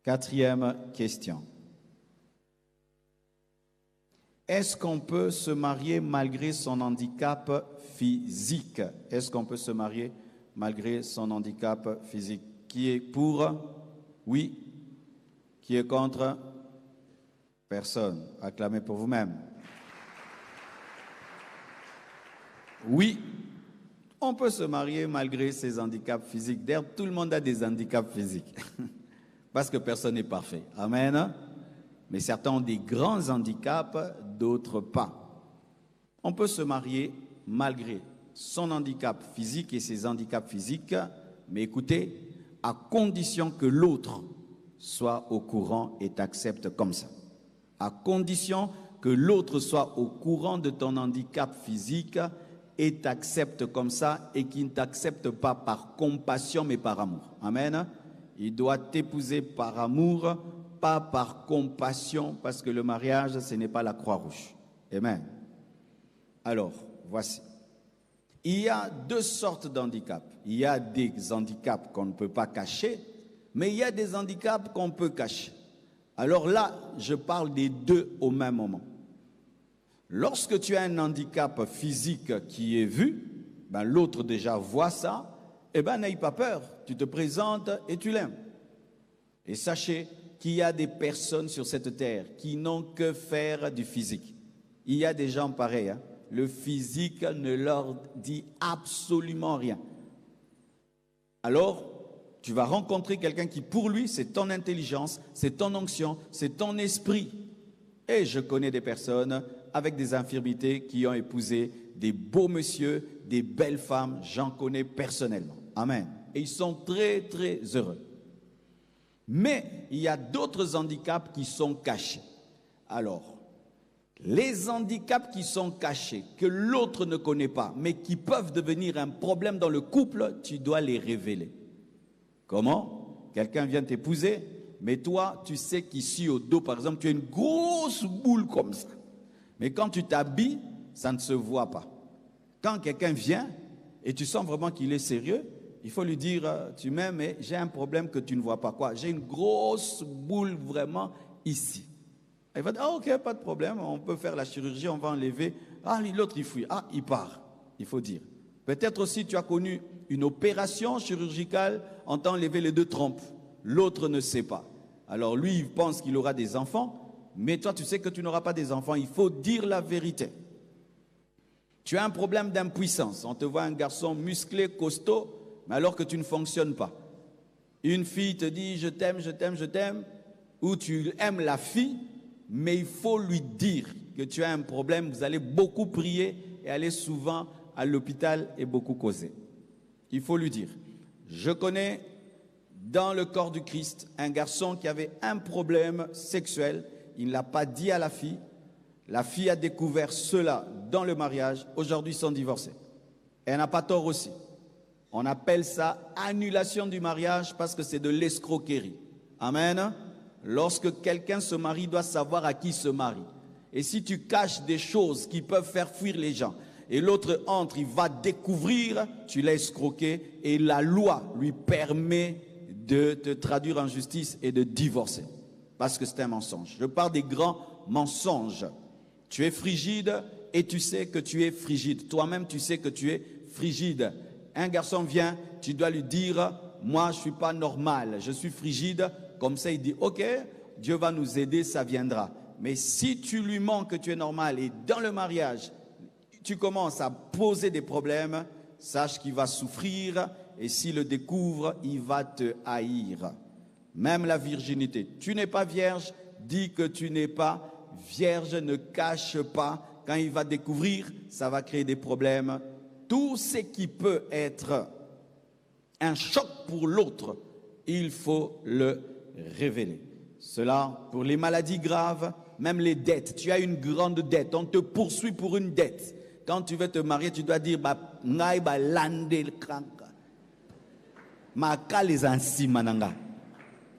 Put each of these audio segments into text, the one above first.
Quatrième question. Est-ce qu'on peut se marier malgré son handicap physique? Est-ce qu'on peut se marier malgré son handicap physique? Qui est pour? Oui. Qui est contre? Personne. Acclamez pour vous-même. Oui, on peut se marier malgré ses handicaps physiques. D'ailleurs, tout le monde a des handicaps physiques. Parce que personne n'est parfait. Amen. Mais certains ont des grands handicaps, d'autres pas. On peut se marier malgré son handicap physique et ses handicaps physiques, mais écoutez, à condition que l'autre soit au courant et t'accepte comme ça. À condition que l'autre soit au courant de ton handicap physique et t'accepte comme ça et qu'il ne t'accepte pas par compassion mais par amour. Amen. Il doit t'épouser par amour, pas par compassion, parce que le mariage, ce n'est pas la Croix-Rouge. Amen. Alors, voici. Il y a deux sortes d'handicaps. Il y a des handicaps qu'on ne peut pas cacher, mais il y a des handicaps qu'on peut cacher. Alors là, je parle des deux au même moment. Lorsque tu as un handicap physique qui est vu, ben l'autre déjà voit ça, eh bien n'aie pas peur, tu te présentes et tu l'aimes. Et sachez qu'il y a des personnes sur cette terre qui n'ont que faire du physique. Il y a des gens pareils, hein? Le physique ne leur dit absolument rien. Alors, tu vas rencontrer quelqu'un qui pour lui, c'est ton intelligence, c'est ton onction, c'est ton esprit. Et je connais des personnes avec des infirmités qui ont épousé des beaux messieurs, des belles femmes, j'en connais personnellement. Amen. Et ils sont très, très heureux. Mais il y a d'autres handicaps qui sont cachés. Alors, les handicaps qui sont cachés, que l'autre ne connaît pas, mais qui peuvent devenir un problème dans le couple, tu dois les révéler. Comment? Quelqu'un vient t'épouser, mais toi, tu sais qu'ici au dos, par exemple, tu as une grosse boule comme ça. Mais quand tu t'habilles, ça ne se voit pas. Quand quelqu'un vient et tu sens vraiment qu'il est sérieux, il faut lui dire, tu m'aimes, mais j'ai un problème que tu ne vois pas. Quoi? J'ai une grosse boule vraiment ici. Il va dire, ah ok, pas de problème, on peut faire la chirurgie, on va enlever. Ah, l'autre il fouille, ah, il part, il faut dire. Peut-être aussi tu as connu une opération chirurgicale, on t'a enlevé les deux trompes. L'autre ne sait pas. Alors lui, il pense qu'il aura des enfants, mais toi tu sais que tu n'auras pas des enfants, il faut dire la vérité. Tu as un problème d'impuissance, on te voit un garçon musclé, costaud, mais alors que tu ne fonctionnes pas. Une fille te dit je t'aime, je t'aime, je t'aime, ou tu aimes la fille, mais il faut lui dire que tu as un problème, vous allez beaucoup prier et aller souvent à l'hôpital et beaucoup causer. Il faut lui dire. Je connais dans le corps du Christ un garçon qui avait un problème sexuel, il ne l'a pas dit à la fille a découvert cela dans le mariage, aujourd'hui ils sont divorcés. Elle n'a pas tort aussi. On appelle ça annulation du mariage parce que c'est de l'escroquerie. Amen. Lorsque quelqu'un se marie, doit savoir à qui se marie. Et si tu caches des choses qui peuvent faire fuir les gens, et l'autre entre, il va découvrir, tu l'as escroqué, et la loi lui permet de te traduire en justice et de divorcer. Parce que c'est un mensonge. Je parle des grands mensonges. Tu es frigide et tu sais que tu es frigide. Toi-même, tu sais que tu es frigide. Un garçon vient, tu dois lui dire, moi, je ne suis pas normal, je suis frigide. Comme ça, il dit, ok, Dieu va nous aider, ça viendra. Mais si tu lui mens que tu es normal et dans le mariage, tu commences à poser des problèmes, sache qu'il va souffrir et s'il le découvre, il va te haïr. Même la virginité. Tu n'es pas vierge, dis que tu n'es pas vierge, ne cache pas. Quand il va découvrir, ça va créer des problèmes. Tout ce qui peut être un choc pour l'autre, il faut le révéler. Cela pour les maladies graves, même les dettes. Tu as une grande dette, on te poursuit pour une dette. Quand tu veux te marier, tu dois dire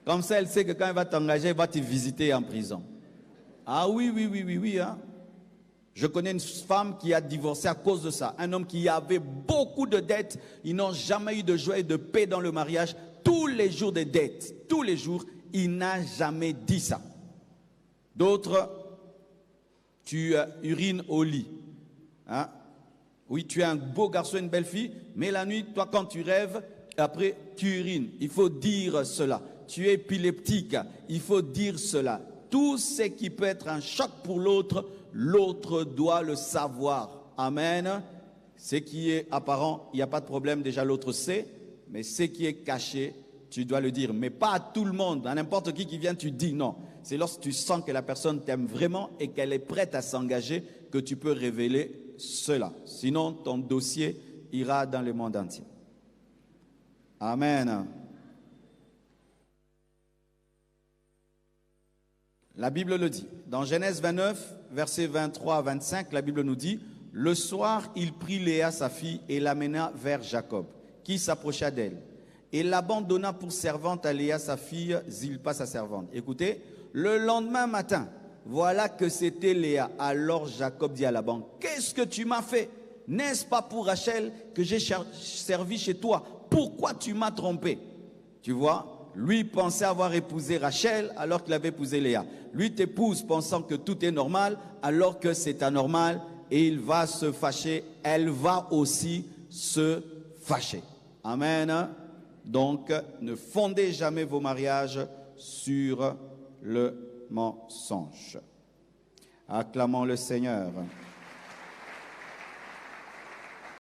comme ça, elle sait que quand elle va t'engager, elle va te visiter en prison. Ah oui, hein. Je connais une femme qui a divorcé à cause de ça. Un homme qui avait beaucoup de dettes. Ils n'ont jamais eu de joie et de paix dans le mariage. Tous les jours des dettes, tous les jours. il n'a jamais dit ça. D'autres, tu urines au lit. Hein? Oui, tu es un beau garçon, une belle fille, mais la nuit, toi, quand tu rêves, après, tu urines. Il faut dire cela. Tu es épileptique, il faut dire cela. Tout ce qui peut être un choc pour l'autre, l'autre doit le savoir. Amen. Ce qui est apparent, il n'y a pas de problème, déjà l'autre sait, mais ce qui est caché, tu dois le dire. Mais pas à tout le monde, à n'importe qui vient, tu dis non. C'est lorsque tu sens que la personne t'aime vraiment et qu'elle est prête à s'engager que tu peux révéler cela. Sinon, ton dossier ira dans le monde entier. Amen. La Bible le dit. Dans Genèse 29, versets 23 à 25, la Bible nous dit, « Le soir, il prit Léa, sa fille, et l'amena vers Jacob, qui s'approcha d'elle. Et l'abandonna pour servante à Léa, sa fille, Zilpa, sa servante. » Écoutez, le lendemain matin, voilà que c'était Léa. Alors Jacob dit à Laban, « Qu'est-ce que tu m'as fait? N'est-ce pas pour Rachel que j'ai servi chez toi? Pourquoi tu m'as trompé? » Tu vois? Lui pensait avoir épousé Rachel alors qu'il avait épousé Léa. Lui t'épouse pensant que tout est normal alors que c'est anormal et il va se fâcher. Elle va aussi se fâcher. Amen. Donc, ne fondez jamais vos mariages sur le mensonge. Acclamons le Seigneur.